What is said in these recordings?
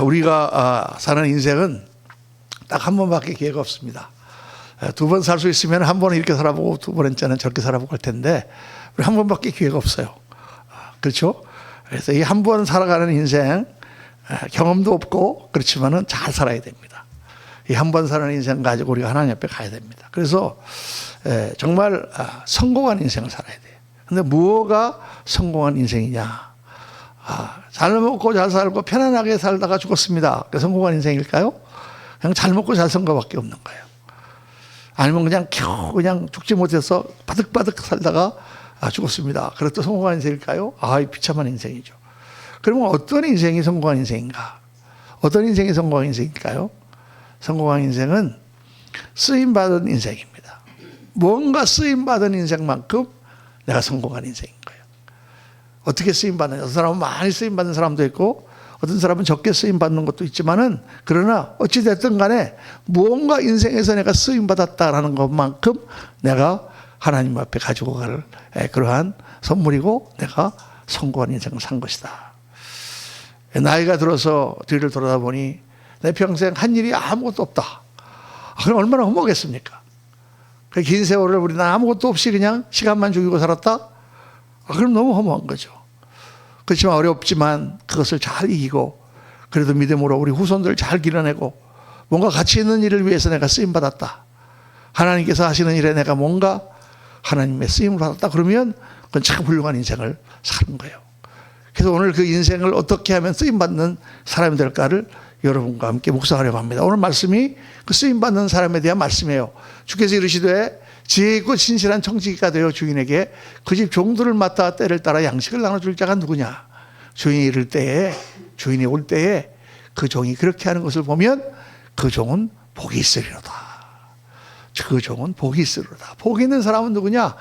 우리가 사는 인생은 딱 한 번밖에 기회가 없습니다. 두 번 살 수 있으면 한 번은 이렇게 살아보고 두 번째는 저렇게 살아보고 할 텐데 우리 한 번밖에 기회가 없어요. 그렇죠? 그래서 이 한 번 살아가는 인생 경험도 없고 그렇지만은 잘 살아야 됩니다. 이 한 번 사는 인생 가지고 우리가 하나님 앞에 가야 됩니다. 그래서 정말 성공한 인생을 살아야 돼요. 근데 무엇가 성공한 인생이냐? 잘 먹고 잘 살고 편안하게 살다가 죽었습니다. 그게 성공한 인생일까요? 그냥 잘 먹고 잘 산 것밖에 없는 거예요. 아니면 그냥 겨우 그냥 죽지 못해서 바득바득 살다가 죽었습니다. 그것도 성공한 인생일까요? 비참한 인생이죠. 그러면 어떤 인생이 성공한 인생인가? 어떤 인생이 성공한 인생일까요? 성공한 인생은 쓰임받은 인생입니다. 뭔가 쓰임받은 인생만큼 내가 성공한 인생인 거예요. 어떻게 쓰임받느냐? 어떤 사람은 많이 쓰임받는 사람도 있고 어떤 사람은 적게 쓰임받는 것도 있지만은 그러나 어찌됐든 간에 무언가 인생에서 내가 쓰임받았다라는 것만큼 내가 하나님 앞에 가지고 갈 그러한 선물이고 내가 성공한 인생을 산 것이다. 나이가 들어서 뒤를 돌아보니 내 평생 한 일이 아무것도 없다. 그럼 얼마나 허무하겠습니까? 긴 세월을 우리는 아무것도 없이 그냥 시간만 죽이고 살았다? 그럼 너무 허무한 거죠. 그렇지만 어렵지만 그것을 잘 이기고 그래도 믿음으로 우리 후손들을 잘 길러내고 뭔가 가치 있는 일을 위해서 내가 쓰임받았다. 하나님께서 하시는 일에 내가 뭔가 하나님의 쓰임을 받았다. 그러면 그건 참 훌륭한 인생을 사는 거예요. 그래서 오늘 그 인생을 어떻게 하면 쓰임받는 사람이 될까를 여러분과 함께 묵상하려고 합니다. 오늘 말씀이 그 쓰임받는 사람에 대한 말씀이에요. 주께서 이르시되 지혜 있고 진실한 청지기가 되어 주인에게 그 집 종들을 맡아 때를 따라 양식을 나눠줄 자가 누구냐. 주인이 이를 때에 주인이 올 때에 그 종이 그렇게 하는 것을 보면 그 종은 복이 있으리로다. 그 종은 복이 있으리로다. 복 있는 사람은 누구냐.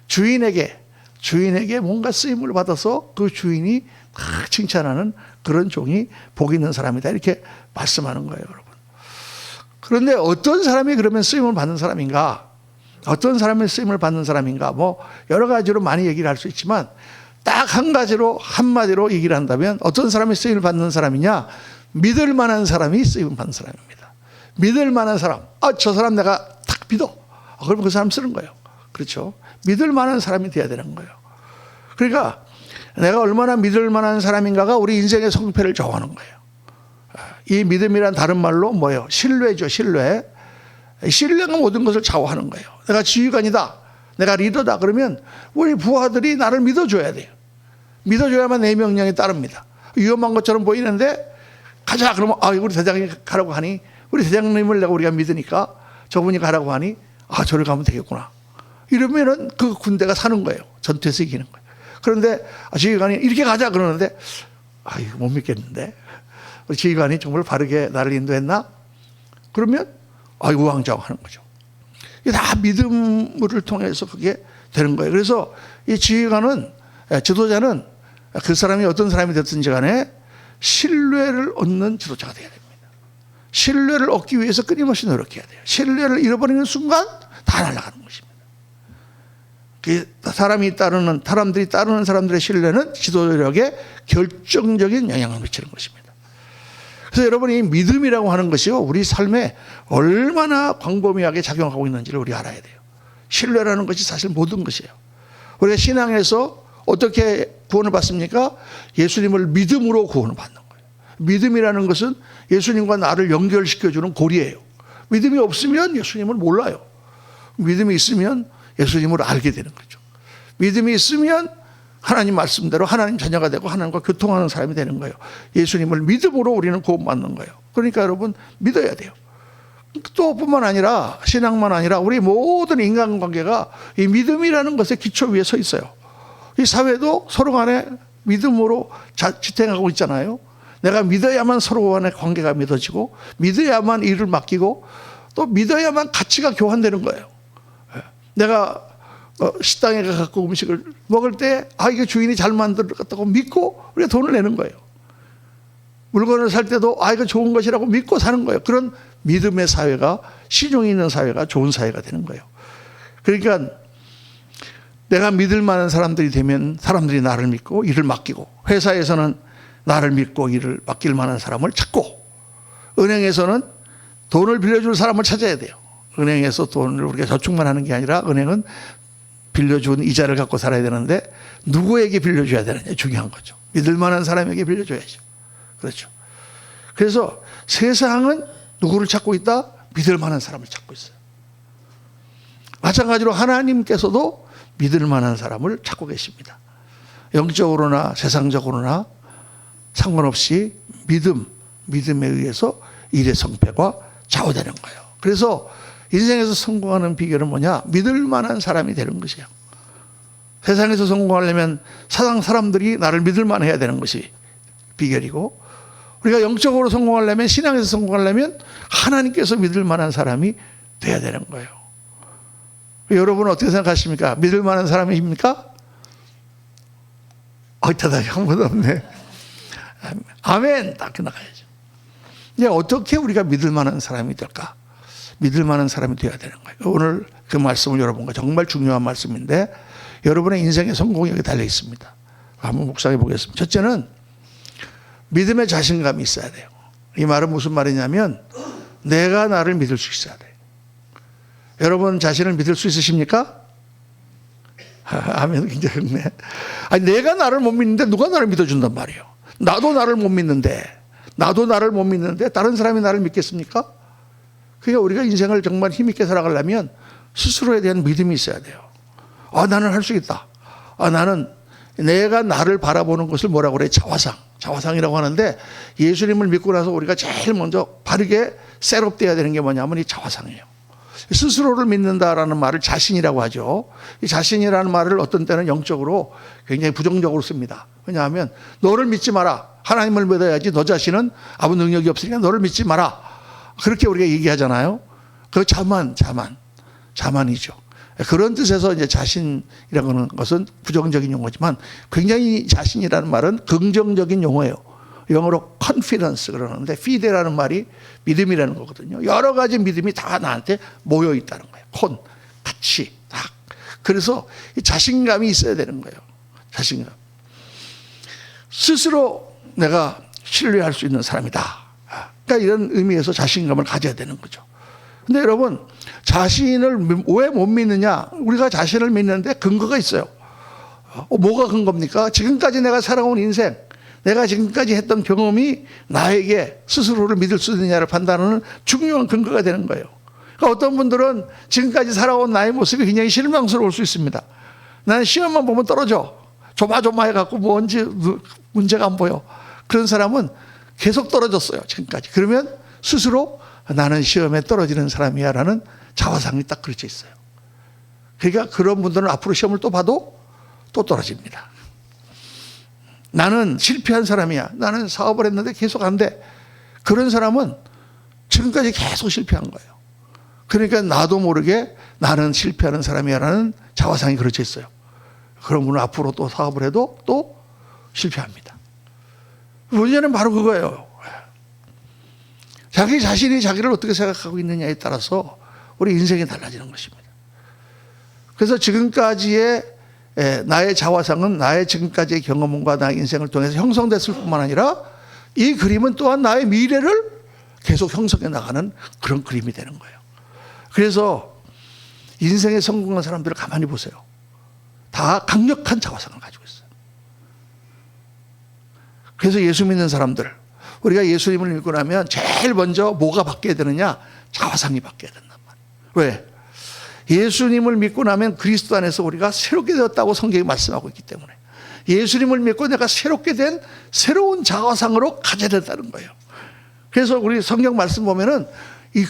주인에게 뭔가 쓰임을 받아서 그 주인이 막 칭찬하는 그런 종이 복 있는 사람이다. 이렇게 말씀하는 거예요, 여러분. 그런데 어떤 사람이 그러면 쓰임을 받는 사람인가? 어떤 사람이 쓰임을 받는 사람인가? 여러 가지로 많이 얘기를 할 수 있지만 딱 한 가지로 한마디로 얘기를 한다면 어떤 사람이 쓰임을 받는 사람이냐? 믿을 만한 사람이 쓰임을 받는 사람입니다. 믿을 만한 사람. 저 사람 내가 딱 믿어. 그러면 그 사람 쓰는 거예요. 그렇죠? 믿을 만한 사람이 돼야 되는 거예요. 그러니까 내가 얼마나 믿을 만한 사람인가가 우리 인생의 성패를 정하는 거예요. 이 믿음이란 다른 말로 뭐예요? 신뢰죠, 신뢰. 신뢰가 모든 것을 좌우하는 거예요. 내가 지휘관이다. 내가 리더다. 그러면 우리 부하들이 나를 믿어줘야 돼요. 믿어줘야만 내 명령에 따릅니다. 위험한 것처럼 보이는데 가자. 그러면 우리 대장이 가라고 하니 우리 대장님을 우리가 믿으니까 저분이 가라고 하니 저를 가면 되겠구나. 이러면은 그 군대가 사는 거예요. 전투에서 이기는 거예요. 그런데 지휘관이 이렇게 가자 그러는데 이거 못 믿겠는데 우리 지휘관이 정말 바르게 나를 인도했나? 그러면 우왕좌왕하는 거죠. 이게 다 믿음을 통해서 그게 되는 거예요. 그래서 이 지휘관은 지도자는 그 사람이 어떤 사람이 됐든지 간에 신뢰를 얻는 지도자가 되어야 됩니다. 신뢰를 얻기 위해서 끊임없이 노력해야 돼요. 신뢰를 잃어버리는 순간 다 날아가는 것입니다. 사람들이 따르는 사람들의 신뢰는 지도력에 결정적인 영향을 미치는 것입니다. 그래서 여러분이 믿음이라고 하는 것이요, 우리 삶에 얼마나 광범위하게 작용하고 있는지를 우리 알아야 돼요. 신뢰라는 것이 사실 모든 것이에요. 우리가 신앙에서 어떻게 구원을 받습니까? 예수님을 믿음으로 구원을 받는 거예요. 믿음이라는 것은 예수님과 나를 연결시켜주는 고리예요. 믿음이 없으면 예수님을 몰라요. 믿음이 있으면 예수님을 알게 되는 거죠. 믿음이 있으면 하나님 말씀대로 하나님 자녀가 되고 하나님과 교통하는 사람이 되는 거예요. 예수님을 믿음으로 우리는 구원받는 거예요. 그러니까 여러분 믿어야 돼요. 또 뿐만 아니라 신앙만 아니라 우리 모든 인간관계가 이 믿음이라는 것의 기초 위에 서 있어요. 이 사회도 서로 간에 믿음으로 지탱하고 있잖아요. 내가 믿어야만 서로 간의 관계가 믿어지고 믿어야만 일을 맡기고 또 믿어야만 가치가 교환되는 거예요. 내가 식당에 가서 음식을 먹을 때 이게 주인이 잘 만들었다고 믿고 우리가 돈을 내는 거예요. 물건을 살 때도 이거 좋은 것이라고 믿고 사는 거예요. 그런 믿음의 사회가, 신용이 있는 사회가 좋은 사회가 되는 거예요. 그러니까 내가 믿을 만한 사람들이 되면 사람들이 나를 믿고 일을 맡기고, 회사에서는 나를 믿고 일을 맡길 만한 사람을 찾고, 은행에서는 돈을 빌려줄 사람을 찾아야 돼요. 은행에서 돈을 우리가 저축만 하는 게 아니라 은행은 빌려준 이자를 갖고 살아야 되는데 누구에게 빌려줘야 되느냐 중요한 거죠. 믿을 만한 사람에게 빌려줘야죠. 그렇죠. 그래서 세상은 누구를 찾고 있다? 믿을 만한 사람을 찾고 있어요. 마찬가지로 하나님께서도 믿을 만한 사람을 찾고 계십니다. 영적으로나 세상적으로나 상관없이 믿음에 의해서 일의 성패가 좌우되는 거예요. 그래서 인생에서 성공하는 비결은 뭐냐? 믿을 만한 사람이 되는 것이에요. 세상에서 성공하려면 세상 사람들이 나를 믿을 만해야 되는 것이 비결이고, 우리가 영적으로 성공하려면, 신앙에서 성공하려면 하나님께서 믿을 만한 사람이 돼야 되는 거예요. 여러분은 어떻게 생각하십니까? 믿을 만한 사람입니까? 대답이 한 번도 없네. 아멘. 딱 나가야죠. 이제 어떻게 우리가 믿을 만한 사람이 될까? 믿을 만한 사람이 되어야 되는 거예요. 오늘 그 말씀을 여러분과 정말 중요한 말씀인데, 여러분의 인생의 성공이 여기 달려 있습니다. 한번 묵상해 보겠습니다. 첫째는 믿음의 자신감이 있어야 돼요. 이 말은 무슨 말이냐면 내가 나를 믿을 수 있어야 돼요. 여러분 자신을 믿을 수 있으십니까? 아멘. 굉장히 좋네. 아니, 내가 나를 못 믿는데 누가 나를 믿어준단 말이에요. 나도 나를 못 믿는데 다른 사람이 나를 믿겠습니까? 그러니까 우리가 인생을 정말 힘있게 살아가려면 스스로에 대한 믿음이 있어야 돼요. 나는 할 수 있다. 나는 내가 나를 바라보는 것을 뭐라고 그래? 자화상이라고 하는데, 예수님을 믿고 나서 우리가 제일 먼저 바르게 셋업돼야 되는 게 뭐냐면 이 자화상이에요. 스스로를 믿는다라는 말을 자신이라고 하죠. 이 자신이라는 말을 어떤 때는 영적으로 굉장히 부정적으로 씁니다. 왜냐하면 너를 믿지 마라. 하나님을 믿어야지. 너 자신은 아무 능력이 없으니까 너를 믿지 마라. 그렇게 우리가 얘기하잖아요. 그 자만이죠. 그런 뜻에서 이제 자신이라는 것은 부정적인 용어지만, 굉장히 자신이라는 말은 긍정적인 용어예요. 영어로 confidence 그러는데, fide라는 말이 믿음이라는 거거든요. 여러 가지 믿음이 다 나한테 모여 있다는 거예요. 같이 다. 그래서 이 자신감이 있어야 되는 거예요. 자신감. 스스로 내가 신뢰할 수 있는 사람이다. 그러니까 이런 의미에서 자신감을 가져야 되는 거죠. 근데 여러분, 자신을 왜 못 믿느냐? 우리가 자신을 믿는데 근거가 있어요. 뭐가 근거입니까? 지금까지 내가 살아온 인생, 내가 지금까지 했던 경험이 나에게 스스로를 믿을 수 있느냐를 판단하는 중요한 근거가 되는 거예요. 그러니까 어떤 분들은 지금까지 살아온 나의 모습이 굉장히 실망스러울 수 있습니다. 나는 시험만 보면 떨어져. 조마조마해갖고 뭔지 문제가 안 보여. 그런 사람은 계속 떨어졌어요, 지금까지. 그러면 스스로 나는 시험에 떨어지는 사람이야 라는 자화상이 딱 그려져 있어요. 그러니까 그런 분들은 앞으로 시험을 또 봐도 또 떨어집니다. 나는 실패한 사람이야. 나는 사업을 했는데 계속 안 돼. 그런 사람은 지금까지 계속 실패한 거예요. 그러니까 나도 모르게 나는 실패하는 사람이야 라는 자화상이 그려져 있어요. 그런 분은 앞으로 또 사업을 해도 또 실패합니다. 문제는 바로 그거예요. 자기 자신이 자기를 어떻게 생각하고 있느냐에 따라서 우리 인생이 달라지는 것입니다. 그래서 지금까지의 나의 자화상은 나의 지금까지의 경험과 나의 인생을 통해서 형성됐을 뿐만 아니라, 이 그림은 또한 나의 미래를 계속 형성해 나가는 그런 그림이 되는 거예요. 그래서 인생에 성공한 사람들을 가만히 보세요. 다 강력한 자화상을 가지고 있어요. 그래서 예수 믿는 사람들, 우리가 예수님을 믿고 나면 제일 먼저 뭐가 바뀌어야 되느냐? 자화상이 바뀌어야 된단 말이에요. 왜? 예수님을 믿고 나면 그리스도 안에서 우리가 새롭게 되었다고 성경이 말씀하고 있기 때문에, 예수님을 믿고 내가 새롭게 된 새로운 자화상으로 가져야 된다는 거예요. 그래서 우리 성경 말씀 보면은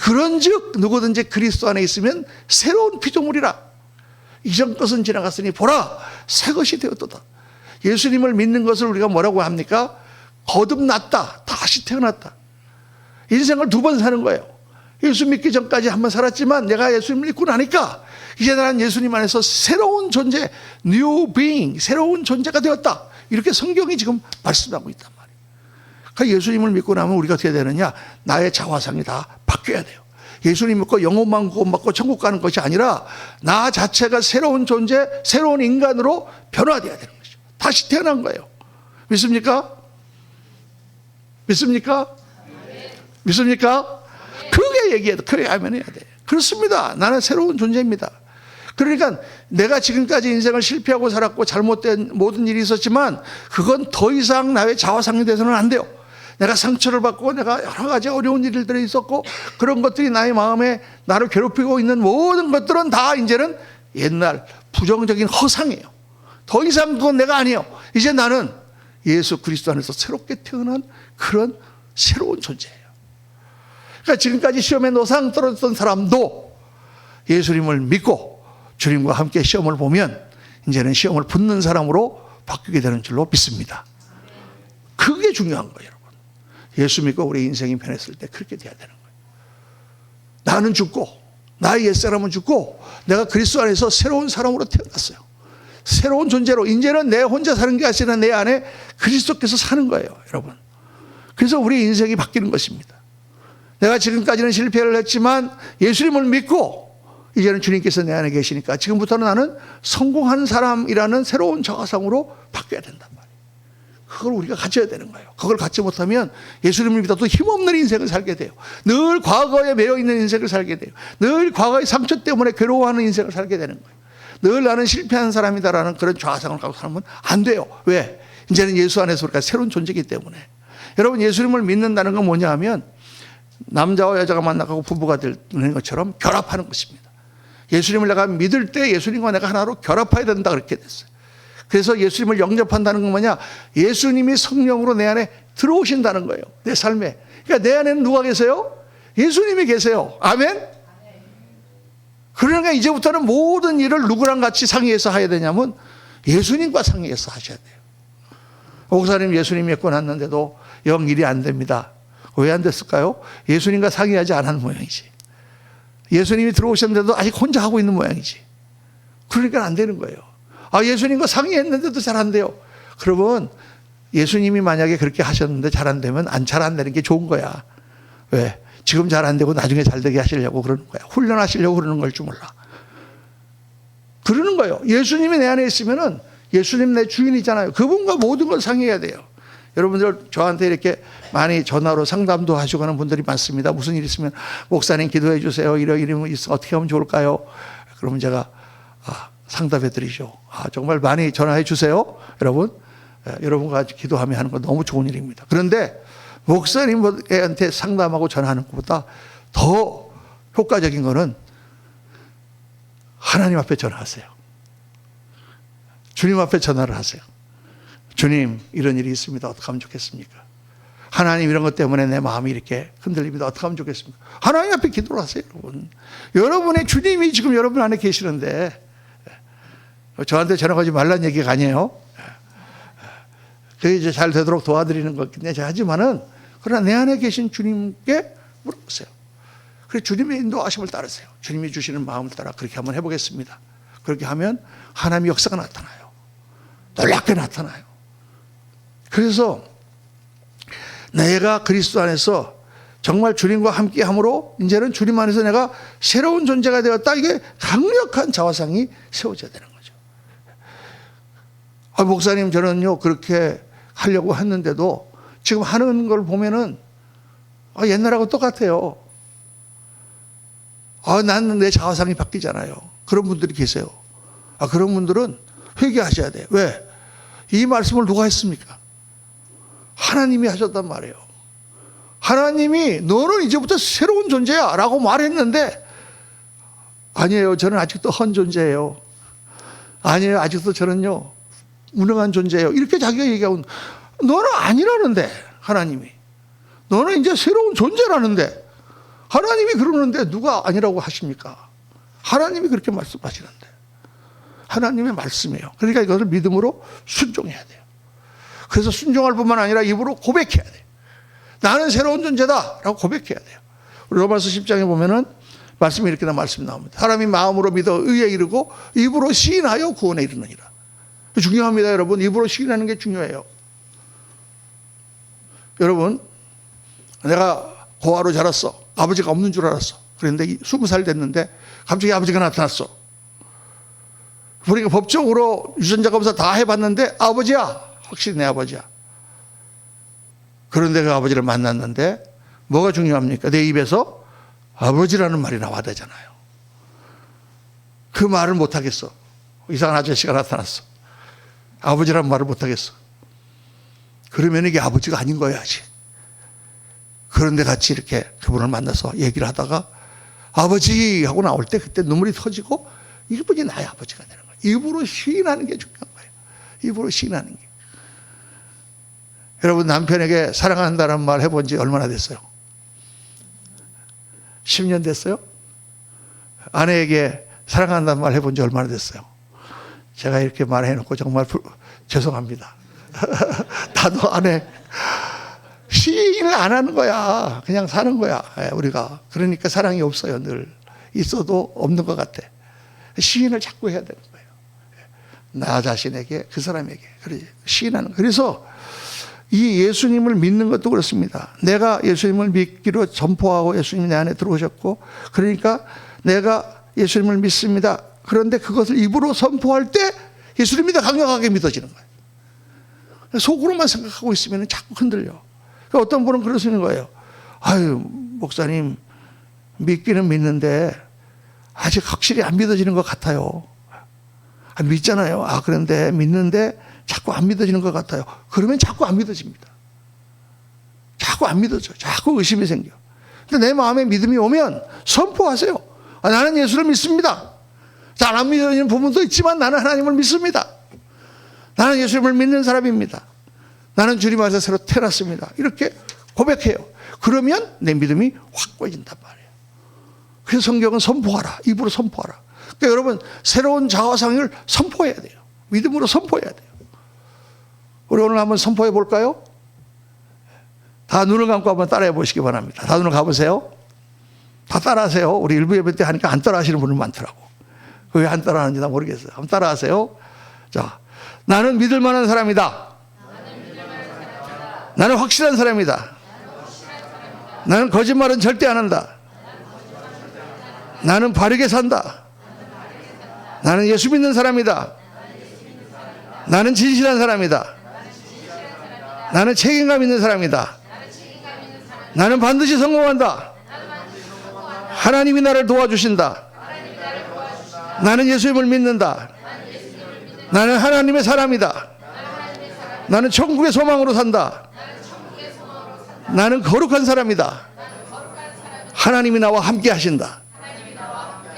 그런즉 누구든지 그리스도 안에 있으면 새로운 피조물이라. 이전 것은 지나갔으니 보라, 새 것이 되었도다. 예수님을 믿는 것을 우리가 뭐라고 합니까? 거듭났다. 다시 태어났다. 인생을 두 번 사는 거예요. 예수 믿기 전까지 한 번 살았지만 내가 예수님을 믿고 나니까 이제 나는 예수님 안에서 새로운 존재, new being, 새로운 존재가 되었다. 이렇게 성경이 지금 말씀하고 있단 말이에요. 그러니까 예수님을 믿고 나면 우리가 어떻게 되느냐? 나의 자화상이 다 바뀌어야 돼요. 예수님 믿고 영혼만 구원받고 천국 가는 것이 아니라 나 자체가 새로운 존재, 새로운 인간으로 변화되어야 되는 것이죠. 다시 태어난 거예요. 믿습니까? 믿습니까? 믿습니까? 그게 얘기해야 돼. 그게 아멘해야 돼. 그렇습니다. 나는 새로운 존재입니다. 그러니까 내가 지금까지 인생을 실패하고 살았고 잘못된 모든 일이 있었지만 그건 더 이상 나의 자화상이 돼서는 안 돼요. 내가 상처를 받고 내가 여러 가지 어려운 일들이 있었고 그런 것들이 나의 마음에 나를 괴롭히고 있는 모든 것들은 다 이제는 옛날 부정적인 허상이에요. 더 이상 그건 내가 아니에요. 이제 나는 예수 그리스도 안에서 새롭게 태어난 그런 새로운 존재예요. 그러니까 지금까지 시험에 노상 떨어졌던 사람도 예수님을 믿고 주님과 함께 시험을 보면 이제는 시험을 붙는 사람으로 바뀌게 되는 줄로 믿습니다. 그게 중요한 거예요, 여러분. 예수 믿고 우리 인생이 변했을 때 그렇게 돼야 되는 거예요. 나는 죽고 나의 옛사람은 죽고 내가 그리스도 안에서 새로운 사람으로 태어났어요. 새로운 존재로 이제는 내 혼자 사는 게 아니라 내 안에 그리스도께서 사는 거예요, 여러분. 그래서 우리 인생이 바뀌는 것입니다. 내가 지금까지는 실패를 했지만 예수님을 믿고 이제는 주님께서 내 안에 계시니까 지금부터는 나는 성공한 사람이라는 새로운 자화상으로 바뀌어야 된단 말이에요. 그걸 우리가 가져야 되는 거예요. 그걸 갖지 못하면 예수님을 믿어도 힘없는 인생을 살게 돼요. 늘 과거에 매여 있는 인생을 살게 돼요. 늘 과거의 상처 때문에 괴로워하는 인생을 살게 되는 거예요. 늘 나는 실패한 사람이다라는 그런 좌상을 갖고 살면 안 돼요. 왜? 이제는 예수 안에서 우리가 새로운 존재이기 때문에. 여러분, 예수님을 믿는다는 건 뭐냐 하면 남자와 여자가 만나고 부부가 되는 것처럼 결합하는 것입니다. 예수님을 내가 믿을 때 예수님과 내가 하나로 결합해야 된다 그렇게 됐어요. 그래서 예수님을 영접한다는 건 뭐냐? 예수님이 성령으로 내 안에 들어오신다는 거예요. 내 삶에. 그러니까 내 안에는 누가 계세요? 예수님이 계세요. 아멘? 그러니까 이제부터는 모든 일을 누구랑 같이 상의해서 해야 되냐면 예수님과 상의해서 하셔야 돼요. 목사님 예수님 믿고 났는데도 영 일이 안 됩니다. 왜 안 됐을까요? 예수님과 상의하지 않은 모양이지. 예수님이 들어오셨는데도 아직 혼자 하고 있는 모양이지. 그러니까 안 되는 거예요. 아, 예수님과 상의했는데도 잘 안 돼요. 그러면 예수님이 만약에 그렇게 하셨는데 잘 안 되면 잘 안 되는 게 좋은 거야. 왜? 지금 잘 안 되고 나중에 잘 되게 하시려고 그러는 거야. 훈련하시려고 그러는 걸 줄 몰라. 그러는 거예요. 예수님이 내 안에 있으면은 예수님 내 주인이잖아요. 그분과 모든 걸 상의해야 돼요. 여러분들 저한테 이렇게 많이 전화로 상담도 하시고 하는 분들이 많습니다. 무슨 일 있으면 목사님 기도해 주세요. 이러면 어떻게 하면 좋을까요? 그러면 제가 상담해 드리죠. 정말 많이 전화해 주세요. 여러분. 여러분과 같이 기도하며 하는 건 너무 좋은 일입니다. 그런데 목사님한테 상담하고 전화하는 것보다 더 효과적인 거는 하나님 앞에 전화하세요. 주님 앞에 전화를 하세요. 주님, 이런 일이 있습니다. 어떻게 하면 좋겠습니까? 하나님, 이런 것 때문에 내 마음이 이렇게 흔들립니다. 어떻게 하면 좋겠습니까? 하나님 앞에 기도를 하세요, 여러분. 여러분의 주님이 지금 여러분 안에 계시는데 저한테 전화하지 말라는 얘기가 아니에요. 그게 이제 잘 되도록 도와드리는 거겠네. 하지만은 그러나 내 안에 계신 주님께 물어보세요. 그래, 주님의 인도하심을 따르세요. 주님이 주시는 마음을 따라 그렇게 한번 해보겠습니다. 그렇게 하면 하나님의 역사가 나타나요. 놀랍게 나타나요. 그래서 내가 그리스도 안에서 정말 주님과 함께함으로 이제는 주님 안에서 내가 새로운 존재가 되었다. 이게 강력한 자화상이 세워져야 되는 거죠. 목사님, 저는요 그렇게 하려고 했는데도 지금 하는 걸 보면은 옛날하고 똑같아요. 나는 내 자화상이 바뀌잖아요. 그런 분들이 계세요. 그런 분들은 회개하셔야 돼요. 왜? 이 말씀을 누가 했습니까? 하나님이 하셨단 말이에요. 하나님이 너는 이제부터 새로운 존재야 라고 말했는데 아니에요. 저는 아직도 헌 존재예요. 아니에요. 아직도 저는요 무능한 존재예요. 이렇게 자기가 얘기하고 너는 아니라는데 하나님이 너는 이제 새로운 존재라는데 하나님이 그러는데 누가 아니라고 하십니까? 하나님이 그렇게 말씀하시는데 하나님의 말씀이에요. 그러니까 이것을 믿음으로 순종해야 돼요. 그래서 순종할 뿐만 아니라 입으로 고백해야 돼요. 나는 새로운 존재다 라고 고백해야 돼요. 우리 로마서 10장에 보면은 말씀이 이렇게 말씀이 나옵니다. 사람이 마음으로 믿어 의에 이르고 입으로 시인하여 구원에 이르느니라. 중요합니다, 여러분. 입으로 시인하는 게 중요해요. 여러분, 내가 고아로 자랐어. 아버지가 없는 줄 알았어. 그런데 20살 됐는데 갑자기 아버지가 나타났어. 우리가 법적으로 유전자 검사 다 해봤는데 아버지야. 확실히 내 아버지야. 그런데 그 아버지를 만났는데 뭐가 중요합니까? 내 입에서 아버지라는 말이 나와야 되잖아요. 그 말을 못하겠어. 이상한 아저씨가 나타났어. 아버지라는 말을 못하겠어. 그러면 이게 아버지가 아닌 거야 아직. 그런데 같이 이렇게 그분을 만나서 얘기를 하다가 아버지 하고 나올 때 그때 눈물이 터지고 이분이 나의 아버지가 되는 거예요. 입으로 시인하는 게 중요한 거예요. 입으로 시인하는 게. 여러분 남편에게 사랑한다는 말 해본 지 얼마나 됐어요? 10년 됐어요? 아내에게 사랑한다는 말 해본 지 얼마나 됐어요? 제가 이렇게 말해놓고 정말 죄송합니다. 나도 아내 시인을 안 하는 거야. 그냥 사는 거야 우리가. 그러니까 사랑이 없어요. 늘 있어도 없는 것 같아. 시인을 자꾸 해야 되는 거예요. 나 자신에게 그 사람에게 시인하는 거예요. 그래서 이 예수님을 믿는 것도 그렇습니다. 내가 예수님을 믿기로 전포하고 예수님이 내 안에 들어오셨고 그러니까 내가 예수님을 믿습니다. 그런데 그것을 입으로 선포할 때 예수님이 더 강력하게 믿어지는 거예요. 속으로만 생각하고 있으면 자꾸 흔들려. 그러니까 어떤 분은 그러시는 거예요. 아유 목사님 믿기는 믿는데 아직 확실히 안 믿어지는 것 같아요. 믿잖아요. 그런데 믿는데 자꾸 안 믿어지는 것 같아요. 그러면 자꾸 안 믿어집니다. 자꾸 안 믿어져. 자꾸 의심이 생겨. 근데 내 마음에 믿음이 오면 선포하세요. 나는 예수를 믿습니다. 잘 안 믿어지는 부분도 있지만 나는 하나님을 믿습니다. 나는 예수님을 믿는 사람입니다. 나는 주님 안에서 새로 태어났습니다. 이렇게 고백해요. 그러면 내 믿음이 확고해진단 말이에요. 그래서 성경은 선포하라. 입으로 선포하라. 그러니까 여러분 새로운 자화상을 선포해야 돼요. 믿음으로 선포해야 돼요. 우리 오늘 한번 선포해 볼까요? 다 눈을 감고 한번 따라해 보시기 바랍니다. 다 눈을 감으세요. 다 따라하세요. 우리 일부 예배 때 하니까 안 따라하시는 분들 많더라고. 왜 안 따라하는지 나 모르겠어요. 한번 따라하세요. 자, 나는 믿을 만한 사람이다. 나는 확실한 사람이다. 나는 거짓말은 절대 안 한다. 나는 바르게 산다. 나는 예수 믿는 사람이다. 나는 진실한 사람이다. 나는 책임감 있는 사람이다. 나는 반드시 성공한다. 하나님이 나를 도와주신다. 나는 예수님을 믿는다. 나는 하나님의 사람이다. 나는 천국의 소망으로 산다. 나는 거룩한 사람이다. 하나님이 나와 함께 하신다.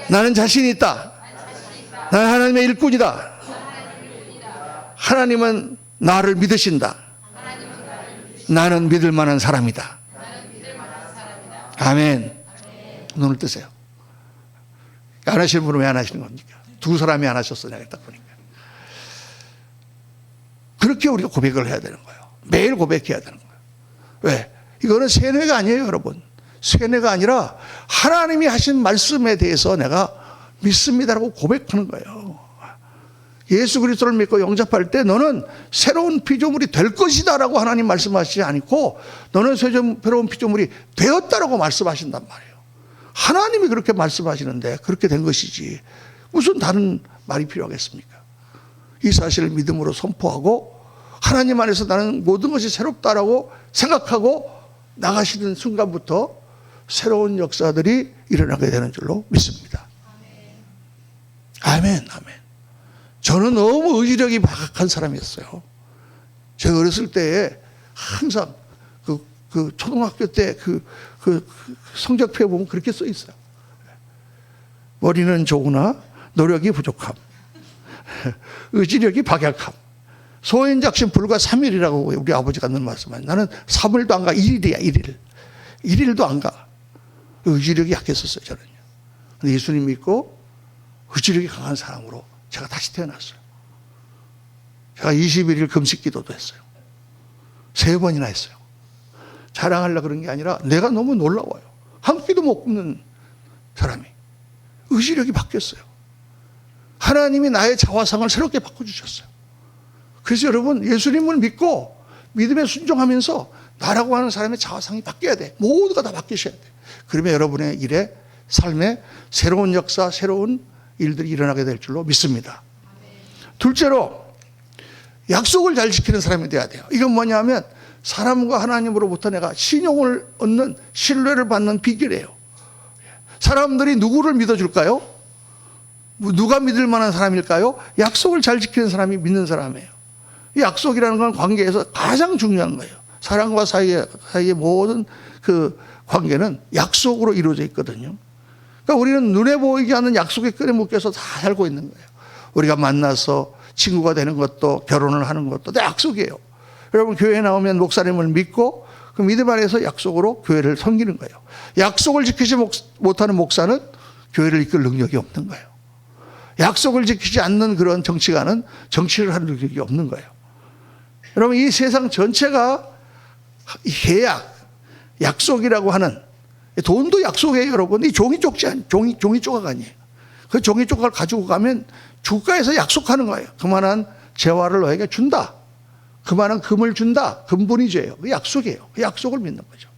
나는 자신 있다. 나는 하나님의 일꾼이다. 하나님은 나를 믿으신다. 나는 믿을 만한 사람이다. 아멘. 눈을 뜨세요. 안 하시는 분은 왜 안 하시는 겁니까? 두 사람이 안 하셨어, 내가 딱 보니까. 그렇게 우리가 고백을 해야 되는 거예요. 매일 고백해야 되는 거예요. 왜? 이거는 세뇌가 아니에요, 여러분. 세뇌가 아니라 하나님이 하신 말씀에 대해서 내가 믿습니다라고 고백하는 거예요. 예수 그리스도를 믿고 영접할 때 너는 새로운 피조물이 될 것이다라고 하나님 말씀하시지 않고 너는 새로운 피조물이 되었다라고 말씀하신단 말이에요. 하나님이 그렇게 말씀하시는데 그렇게 된 것이지 무슨 다른 말이 필요하겠습니까? 이 사실을 믿음으로 선포하고 하나님 안에서 나는 모든 것이 새롭다라고 생각하고 나가시는 순간부터 새로운 역사들이 일어나게 되는 줄로 믿습니다. 아멘, 아멘. 저는 너무 의지력이 박약한 사람이었어요. 제가 어렸을 때에 항상 그 초등학교 때 그 성적표에 보면 그렇게 써 있어요. 머리는 좋으나 노력이 부족함. 의지력이 박약함. 소인작심 불과 3일이라고 우리 아버지가 늘 말씀하셨어요. 나는 3일도 안 가. 1일이야, 1일. 1일도 안 가. 의지력이 약했었어요, 저는요. 근데 예수님 믿고 의지력이 강한 사람으로 제가 다시 태어났어요. 제가 21일 금식 기도도 했어요. 3번이나 했어요. 자랑하려고 그런 게 아니라 내가 너무 놀라워요. 한 끼도 못 굶는 사람이. 의지력이 바뀌었어요. 하나님이 나의 자화상을 새롭게 바꿔주셨어요. 그래서 여러분 예수님을 믿고 믿음에 순종하면서 나라고 하는 사람의 자화상이 바뀌어야 돼. 모두가 다 바뀌셔야 돼. 그러면 여러분의 일에 삶에 새로운 역사, 새로운 일들이 일어나게 될 줄로 믿습니다. 둘째로 약속을 잘 지키는 사람이 돼야 돼요. 이건 뭐냐면 사람과 하나님으로부터 내가 신용을 얻는, 신뢰를 받는 비결이에요. 사람들이 누구를 믿어줄까요? 누가 믿을 만한 사람일까요? 약속을 잘 지키는 사람이 믿는 사람이에요. 이 약속이라는 건 관계에서 가장 중요한 거예요. 사람과 사이의 모든 그 관계는 약속으로 이루어져 있거든요. 그러니까 우리는 눈에 보이지 않는 약속에 끈에 묶여서 다 살고 있는 거예요. 우리가 만나서 친구가 되는 것도, 결혼을 하는 것도 다 약속이에요. 여러분, 교회에 나오면 목사님을 믿고 그 믿음 안에서 약속으로 교회를 섬기는 거예요. 약속을 지키지 못하는 목사는 교회를 이끌 능력이 없는 거예요. 약속을 지키지 않는 그런 정치가는 정치를 할 능력이 없는 거예요. 여러분, 이 세상 전체가 계약, 약속이라고 하는, 돈도 약속이에요, 여러분. 이 종이 조각 아니에요. 그 종이 조각을 가지고 가면 주가에서 약속하는 거예요. 그만한 재화를 너에게 준다. 그만한 금을 준다. 금분이 죄예요. 그 약속이에요. 그 약속을 믿는 거죠.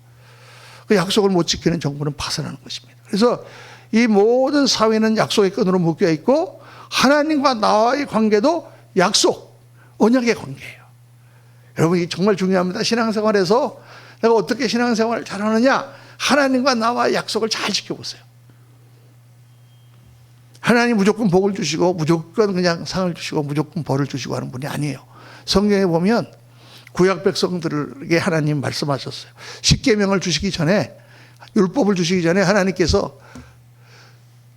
그 약속을 못 지키는 정부는 파산하는 것입니다. 그래서 이 모든 사회는 약속의 끈으로 묶여 있고, 하나님과 나와의 관계도 약속, 언약의 관계예요. 여러분, 이게 정말 중요합니다. 신앙생활에서 내가 어떻게 신앙생활을 잘하느냐? 하나님과 나와의 약속을 잘 지켜보세요. 하나님 무조건 복을 주시고, 무조건 그냥 상을 주시고, 무조건 벌을 주시고 하는 분이 아니에요. 성경에 보면 구약 백성들에게 하나님 말씀하셨어요. 십계명을 주시기 전에, 율법을 주시기 전에 하나님께서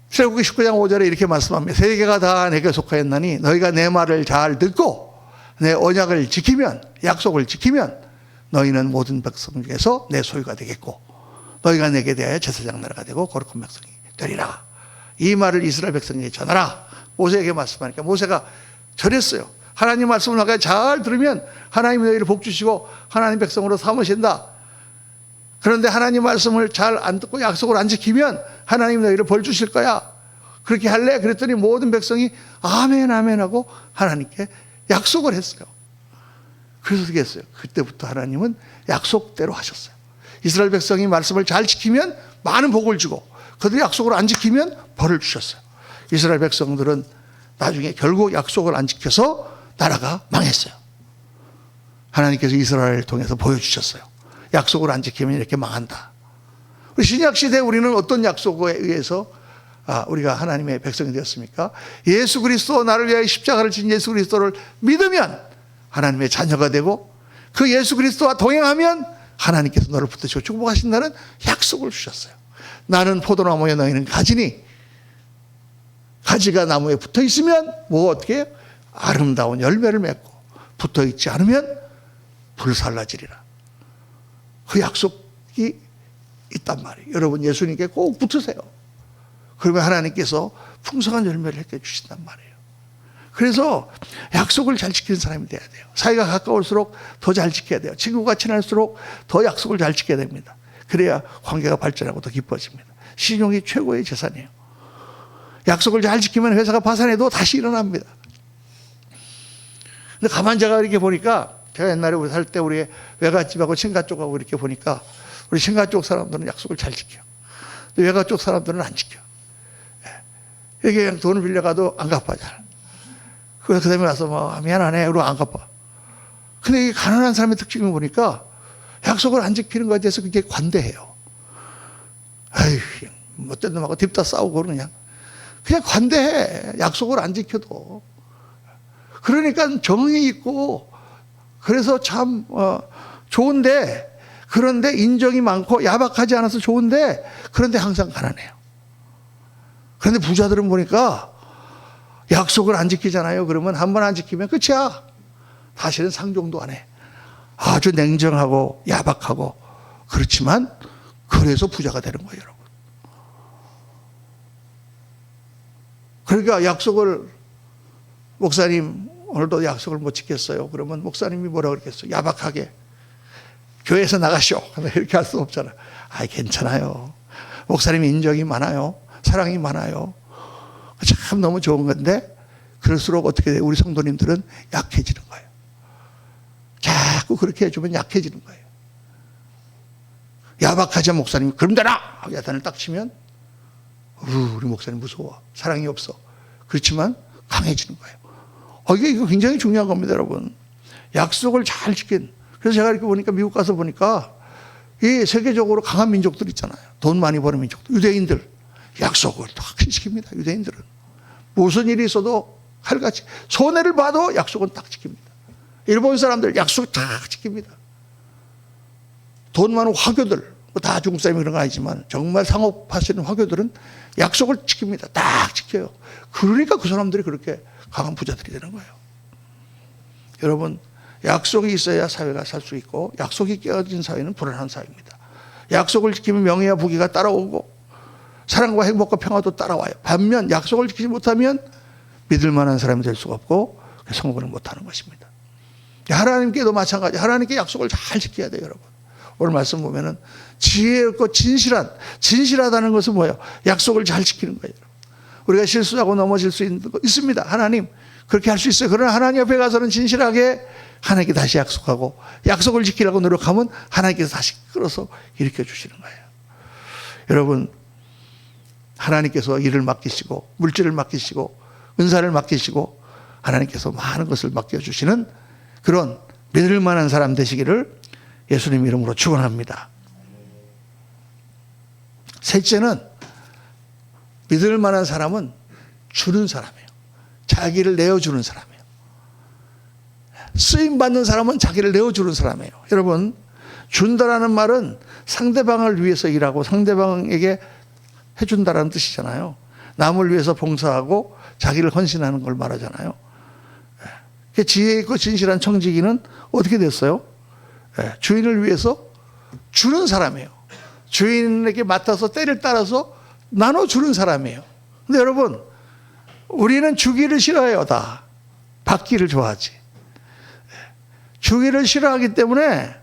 출애굽기 19장 5절에 이렇게 말씀합니다. 세계가 다 내게 속하였나니 너희가 내 말을 잘 듣고 내 언약을 지키면, 약속을 지키면 너희는 모든 백성 중에서 내 소유가 되겠고, 너희가 내게 대하여 제사장 나라가 되고 거룩한 백성이 되리라. 이 말을 이스라엘 백성에게 전하라. 모세에게 말씀하니까 모세가 전했어요. 하나님 말씀을 내가 잘 들으면 하나님이 너희를 복 주시고 하나님 백성으로 삼으신다. 그런데 하나님 말씀을 잘 안 듣고 약속을 안 지키면 하나님 너희를 벌 주실 거야. 그렇게 할래? 그랬더니 모든 백성이 아멘 아멘 하고 하나님께 약속을 했어요. 그래서 어떻게 했어요? 그때부터 하나님은 약속대로 하셨어요. 이스라엘 백성이 말씀을 잘 지키면 많은 복을 주고, 그들이 약속을 안 지키면 벌을 주셨어요. 이스라엘 백성들은 나중에 결국 약속을 안 지켜서 나라가 망했어요. 하나님께서 이스라엘을 통해서 보여주셨어요. 약속을 안 지키면 이렇게 망한다. 우리 신약시대에 우리는 어떤 약속에 의해서 우리가 하나님의 백성이 되었습니까? 예수 그리스도, 나를 위하여 십자가를 진 예수 그리스도를 믿으면 하나님의 자녀가 되고, 그 예수 그리스도와 동행하면 하나님께서 너를 붙드시고 축복하신다는 약속을 주셨어요. 나는 포도나무에 너희는 가지니, 가지가 나무에 붙어 있으면 뭐 어떻게 해요? 아름다운 열매를 맺고, 붙어 있지 않으면 불살라지리라. 그 약속이 있단 말이에요. 여러분, 예수님께 꼭 붙으세요. 그러면 하나님께서 풍성한 열매를 해 주신단 말이에요. 그래서 약속을 잘 지키는 사람이 돼야 돼요. 사이가 가까울수록 더 잘 지켜야 돼요. 친구가 친할수록 더 약속을 잘 지켜야 됩니다. 그래야 관계가 발전하고 더 깊어집니다. 신용이 최고의 재산이에요. 약속을 잘 지키면 회사가 파산해도 다시 일어납니다. 근데 가만 제가 이렇게 보니까, 제가 옛날에 우리 살 때 우리 외갓집하고 친가 쪽하고 이렇게 보니까 우리 친가 쪽 사람들은 약속을 잘 지켜. 외가 쪽 사람들은 안 지켜. 이렇게 그냥 돈을 빌려가도 안 갚아 잘. 그래서 그 다음에 와서 뭐 미안하네 그러고 안 갚아. 근데 이 가난한 사람의 특징을 보니까 약속을 안 지키는 것에 대해서 굉장히 관대해요. 아휴, 못된 놈하고 딥다 싸우고 그냥 관대해. 약속을 안 지켜도. 그러니까 정이 있고, 그래서 참 좋은데, 그런데 인정이 많고 야박하지 않아서 좋은데, 그런데 항상 가난해요. 그런데 부자들은 보니까 약속을 안 지키잖아요. 그러면 한 번 안 지키면 끝이야. 다시는 상종도 안 해. 아주 냉정하고 야박하고, 그렇지만 그래서 부자가 되는 거예요, 여러분. 그러니까 약속을, 목사님 오늘도 약속을 못 지켰어요. 그러면 목사님이 뭐라고 그랬겠어요? 야박하게 교회에서 나가시오. 이렇게 할 수 없잖아요. 괜찮아요. 목사님이 인정이 많아요. 사랑이 많아요. 참 너무 좋은 건데, 그럴수록 어떻게 돼요? 우리 성도님들은 약해지는 거예요. 자꾸 그렇게 해주면 약해지는 거예요. 야박하자 목사님이 그럼 되나? 야단을 딱 치면 우리 목사님 무서워. 사랑이 없어. 그렇지만 강해지는 거예요. 이거 굉장히 중요한 겁니다, 여러분. 약속을 잘 지킨, 그래서 제가 이렇게 보니까 미국 가서 보니까 이 세계적으로 강한 민족들 있잖아요. 돈 많이 버는 민족들. 유대인들. 약속을 확실히 지킵니다. 유대인들은. 무슨 일이 있어도 칼같이. 손해를 봐도 약속은 딱 지킵니다. 일본 사람들 약속 딱 지킵니다. 돈 많은 화교들. 다 중국 사람이 그런 건 아니지만 정말 상업하시는 화교들은 약속을 지킵니다. 딱 지켜요. 그러니까 그 사람들이 그렇게 강한 부자들이 되는 거예요. 여러분, 약속이 있어야 사회가 살 수 있고 약속이 깨어진 사회는 불안한 사회입니다. 약속을 지키면 명예와 부귀가 따라오고 사랑과 행복과 평화도 따라와요. 반면 약속을 지키지 못하면 믿을 만한 사람이 될 수가 없고 성공을 못하는 것입니다. 하나님께도 마찬가지. 하나님께 약속을 잘 지켜야 돼요, 여러분. 오늘 말씀 보면은 지혜롭고 진실하다는 것은 뭐예요? 약속을 잘 지키는 거예요. 우리가 실수하고 넘어질 수 있습니다. 하나님 그렇게 할 수 있어요. 그러나 하나님 옆에 가서는 진실하게 하나님께 다시 약속하고 약속을 지키려고 노력하면 하나님께서 다시 끌어서 일으켜 주시는 거예요. 여러분, 하나님께서 일을 맡기시고 물질을 맡기시고 은사를 맡기시고 하나님께서 많은 것을 맡겨주시는 그런 믿을 만한 사람 되시기를 예수님 이름으로 축원합니다. 셋째는 믿을 만한 사람은 주는 사람이에요. 자기를 내어주는 사람이에요. 쓰임받는 사람은 자기를 내어주는 사람이에요. 여러분, 준다라는 말은 상대방을 위해서 일하고 상대방에게 해준다라는 뜻이잖아요. 남을 위해서 봉사하고 자기를 헌신하는 걸 말하잖아요. 지혜 있고 진실한 청지기는 어떻게 됐어요? 주인을 위해서 주는 사람이에요. 주인에게 맡아서 때를 따라서 나눠주는 사람이에요. 근데 여러분, 우리는 주기를 싫어해요. 다 받기를 좋아하지. 주기를 싫어하기 때문에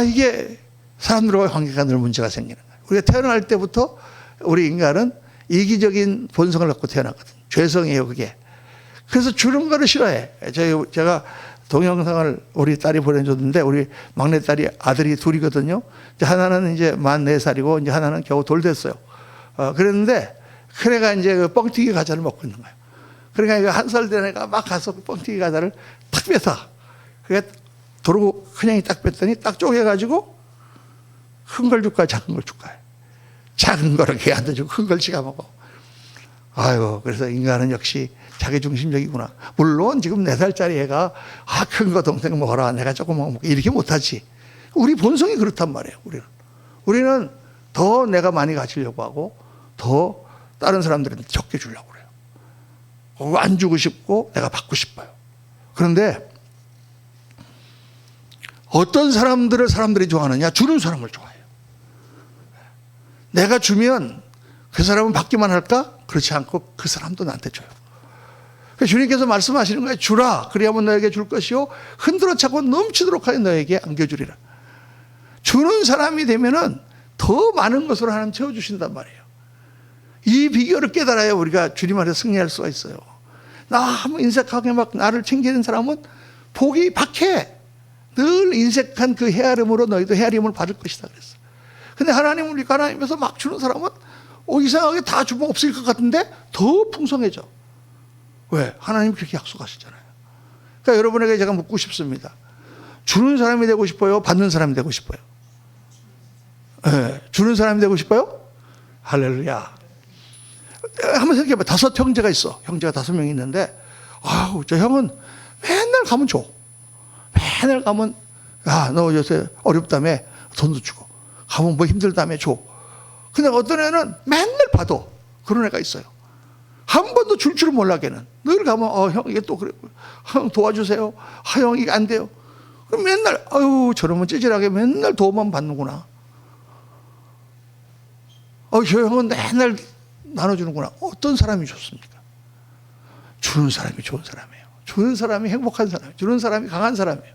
이게 사람들과의 관계가 늘 문제가 생기는 거예요. 우리가 태어날 때부터 우리 인간은 이기적인 본성을 갖고 태어났거든요. 죄성이에요, 그게. 그래서 주는 거를 싫어해. 제가 동영상을 우리 딸이 보내줬는데 우리 막내딸이 아들이 둘이거든요. 하나는 이제 만 4살이고 이제 하나는 겨우 돌 됐어요. 그랬는데 큰애가 이제 그 뻥튀기 과자를 먹고 있는 거예요. 그러니까 1살 된 애가 막 가서 그 뻥튀기 과자를 탁 뺐다. 그게 도로 그냥이 딱 뺐더니 딱 쪼개가지고 큰 걸 줄까요? 작은 걸 줄까요? 작은 거를 걔한테 주고 큰 걸 지가 먹어. 아유, 그래서 인간은 역시 자기중심적이구나. 물론 지금 4살짜리 애가 큰 거 동생 먹어라. 내가 조금만 먹게. 이렇게 못하지. 우리 본성이 그렇단 말이에요. 우리는 더 내가 많이 가지려고 하고 더 다른 사람들한테 적게 주려고 그래요. 안 주고 싶고 내가 받고 싶어요. 그런데 어떤 사람들을 사람들이 좋아하느냐? 주는 사람을 좋아해요. 내가 주면 그 사람은 받기만 할까? 그렇지 않고 그 사람도 나한테 줘요. 주님께서 말씀하시는 거예요. 주라. 그리하면 너에게 줄 것이요. 흔들어 차고 넘치도록 하여 너에게 안겨주리라. 주는 사람이 되면은 더 많은 것으로 하나님 채워주신단 말이에요. 이 비결을 깨달아야 우리가 주님 안에서 승리할 수가 있어요. 너무 인색하게 막 나를 챙기는 사람은 복이 박해. 늘 인색한 그 헤아림으로 너희도 헤아림을 받을 것이다 그랬어. 근데 하나님을 믿고 하나님에서 막 주는 사람은 이상하게 다 주면 없을 것 같은데 더 풍성해져. 왜? 하나님이 그렇게 약속하시잖아요. 그러니까 여러분에게 제가 묻고 싶습니다. 주는 사람이 되고 싶어요? 받는 사람이 되고 싶어요? 주는 사람이 되고 싶어요? 할렐루야. 한번 생각해봐. 5 형제가 있어. 형제가 5명이 있는데 저 형은 맨날 가면 줘. 맨날 가면 너 요새 어렵다며 돈도 주고 가면 뭐 힘들다며 줘. 근데 어떤 애는 맨날 받아. 그런 애가 있어요. 한 번도 줄 줄은 몰라 걔는. 늘 가면 형 이게 또 그래. 형 도와주세요. 형 이게 안 돼요. 그럼 맨날 저러면 찌질하게 맨날 도움만 받는구나. 저 형은 맨날 나눠주는구나. 어떤 사람이 좋습니까? 주는 사람이 좋은 사람이에요. 주는 사람이 행복한 사람이에요. 주는 사람이 강한 사람이에요.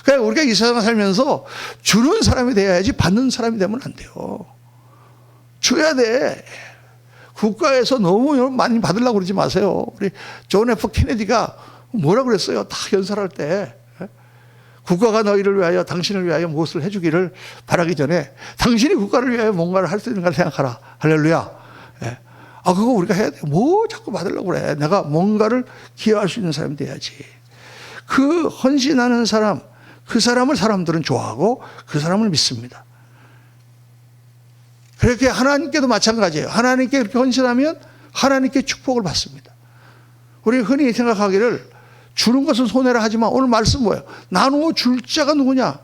그러니까 우리가 이 세상을 살면서 주는 사람이 돼야지 받는 사람이 되면 안 돼요. 줘야 돼. 국가에서 너무 많이 받으려고 그러지 마세요. 우리 존 F 케네디가 뭐라 그랬어요? 다 연설할 때. 국가가 너희를 위하여 당신을 위하여 무엇을 해주기를 바라기 전에 당신이 국가를 위하여 뭔가를 할 수 있는가를 생각하라. 할렐루야. 그거 우리가 해야 돼. 뭐 자꾸 받으려고 그래. 내가 뭔가를 기여할 수 있는 사람이 돼야지. 그 헌신하는 사람, 그 사람을 사람들은 좋아하고 그 사람을 믿습니다. 그렇게 하나님께도 마찬가지예요. 하나님께 그렇게 헌신하면 하나님께 축복을 받습니다. 우리 흔히 생각하기를 주는 것은 손해라 하지만 오늘 말씀 뭐예요? 나누어 줄 자가 누구냐?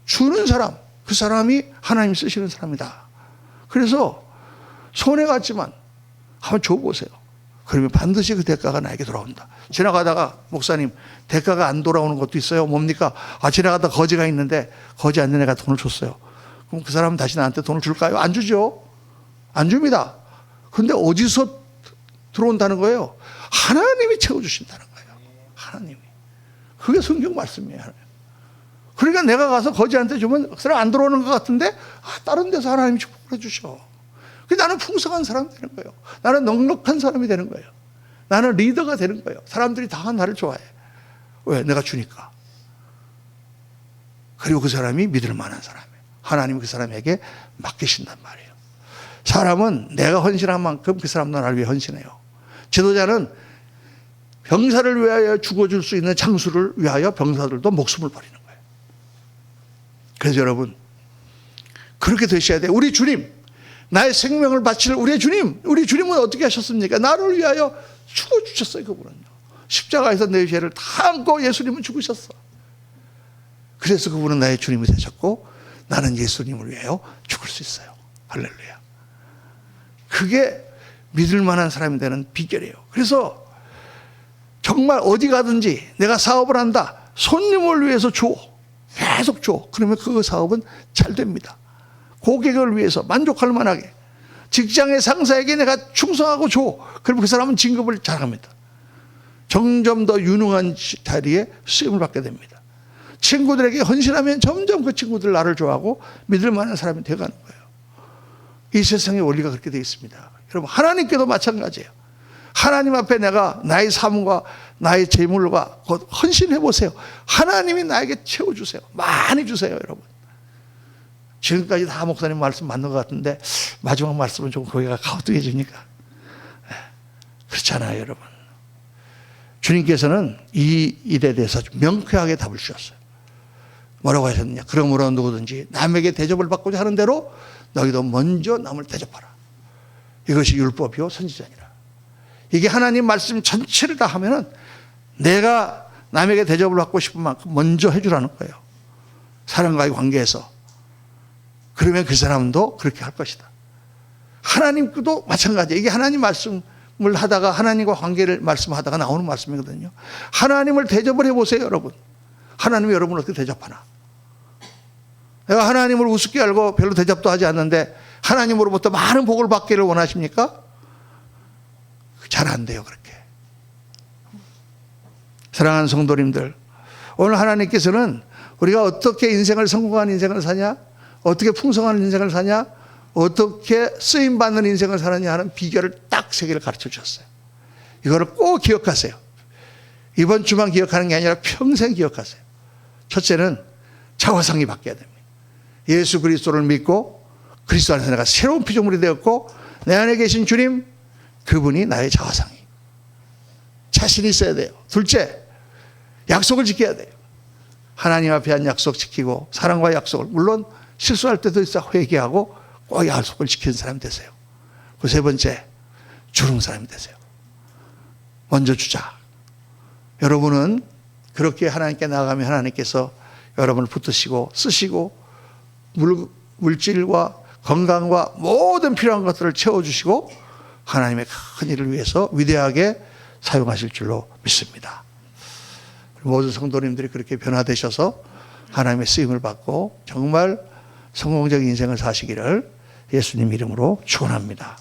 주는 사람, 그 사람이 하나님 쓰시는 사람이다. 그래서 손해 같지만 한번 줘보세요. 그러면 반드시 그 대가가 나에게 돌아온다. 지나가다가 목사님 대가가 안 돌아오는 것도 있어요. 뭡니까? 지나가다 거지가 있는데 거지 않는 애가 돈을 줬어요. 그럼 그 사람은 다시 나한테 돈을 줄까요? 안 주죠. 안 줍니다. 근데 어디서 들어온다는 거예요? 하나님이 채워주신다는 거예요. 하나님이. 그게 성경 말씀이에요. 그러니까 내가 가서 거지한테 주면 그 사람 안 들어오는 것 같은데 다른 데서 하나님이 축복을 해주셔. 나는 풍성한 사람이 되는 거예요. 나는 넉넉한 사람이 되는 거예요. 나는 리더가 되는 거예요. 사람들이 다 나를 좋아해. 왜? 내가 주니까. 그리고 그 사람이 믿을 만한 사람이에요. 하나님이 그 사람에게 맡기신단 말이에요. 사람은 내가 헌신한 만큼 그 사람도 나를 위해 헌신해요. 지도자는 병사를 위하여 죽어줄 수 있는 장수를 위하여 병사들도 목숨을 버리는 거예요. 그래서 여러분 그렇게 되셔야 돼요. 우리 주님, 나의 생명을 바칠 우리 주님, 우리 주님은 어떻게 하셨습니까? 나를 위하여 죽어주셨어요. 그분은요. 십자가에서 내 죄를 다 안고 예수님은 죽으셨어. 그래서 그분은 나의 주님이 되셨고 나는 예수님을 위하여 죽을 수 있어요. 할렐루야. 그게 믿을 만한 사람이 되는 비결이에요. 그래서 정말 어디 가든지 내가 사업을 한다. 손님을 위해서 줘. 계속 줘. 그러면 그 사업은 잘 됩니다. 고객을 위해서 만족할 만하게. 직장의 상사에게 내가 충성하고 줘. 그러면 그 사람은 진급을 잘합니다. 점점 더 유능한 자리에 쓰임을 받게 됩니다. 친구들에게 헌신하면 점점 그 친구들 나를 좋아하고 믿을 만한 사람이 되어가는 거예요. 이 세상의 원리가 그렇게 되어 있습니다. 여러분 하나님께도 마찬가지예요. 하나님 앞에 내가 나의 삶과 나의 재물과 헌신해 보세요. 하나님이 나에게 채워주세요. 많이 주세요. 여러분. 지금까지 다 목사님 말씀 맞는 것 같은데 마지막 말씀은 좀 거기가 가혹해지니까 그렇잖아요. 여러분. 주님께서는 이 일에 대해서 명쾌하게 답을 주셨어요. 뭐라고 하셨느냐? 그러므로 누구든지 남에게 대접을 받고자 하는 대로 너희도 먼저 남을 대접하라. 이것이 율법이요 선지자니라. 이게 하나님 말씀 전체를 다 하면은 내가 남에게 대접을 받고 싶은 만큼 먼저 해주라는 거예요. 사람과의 관계에서. 그러면 그 사람도 그렇게 할 것이다. 하나님도 마찬가지예요. 이게 하나님 말씀을 하다가 하나님과 관계를 말씀하다가 나오는 말씀이거든요. 하나님을 대접을 해보세요. 여러분. 하나님이 여러분을 어떻게 대접하나. 내가 하나님을 우습게 알고 별로 대접도 하지 않는데 하나님으로부터 많은 복을 받기를 원하십니까? 잘 안 돼요. 그렇게. 사랑하는 성도님들, 오늘 하나님께서는 우리가 어떻게 인생을 성공한 인생을 사냐, 어떻게 풍성한 인생을 사냐, 어떻게 쓰임받는 인생을 사느냐 하는 비결을 딱 세 개를 가르쳐 주셨어요. 이거를 꼭 기억하세요. 이번 주만 기억하는 게 아니라 평생 기억하세요. 첫째는 자화상이 바뀌어야 됩니다. 예수 그리스도를 믿고 그리스도 안에서 내가 새로운 피조물이 되었고 내 안에 계신 주님, 그분이 나의 자화상이. 자신이 있어야 돼요. 둘째, 약속을 지켜야 돼요. 하나님 앞에 한 약속 지키고 사랑과의 약속을, 물론 실수할 때도 있어 회개하고 꼭 약속을 지키는 사람이 되세요. 그 세 번째, 주는 사람이 되세요. 먼저 주자. 여러분은 그렇게 하나님께 나아가면 하나님께서 여러분을 붙드시고 쓰시고 물질과 건강과 모든 필요한 것들을 채워주시고 하나님의 큰 일을 위해서 위대하게 사용하실 줄로 믿습니다. 모든 성도님들이 그렇게 변화되셔서 하나님의 쓰임을 받고 정말 성공적인 인생을 사시기를 예수님 이름으로 축원합니다.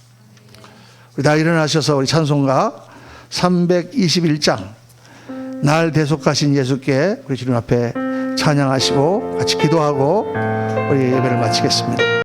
우리 다 일어나셔서 우리 찬송가 321장 날 대속하신 예수께 우리 주님 앞에 찬양하시고 같이 기도하고 우리 예배를 마치겠습니다.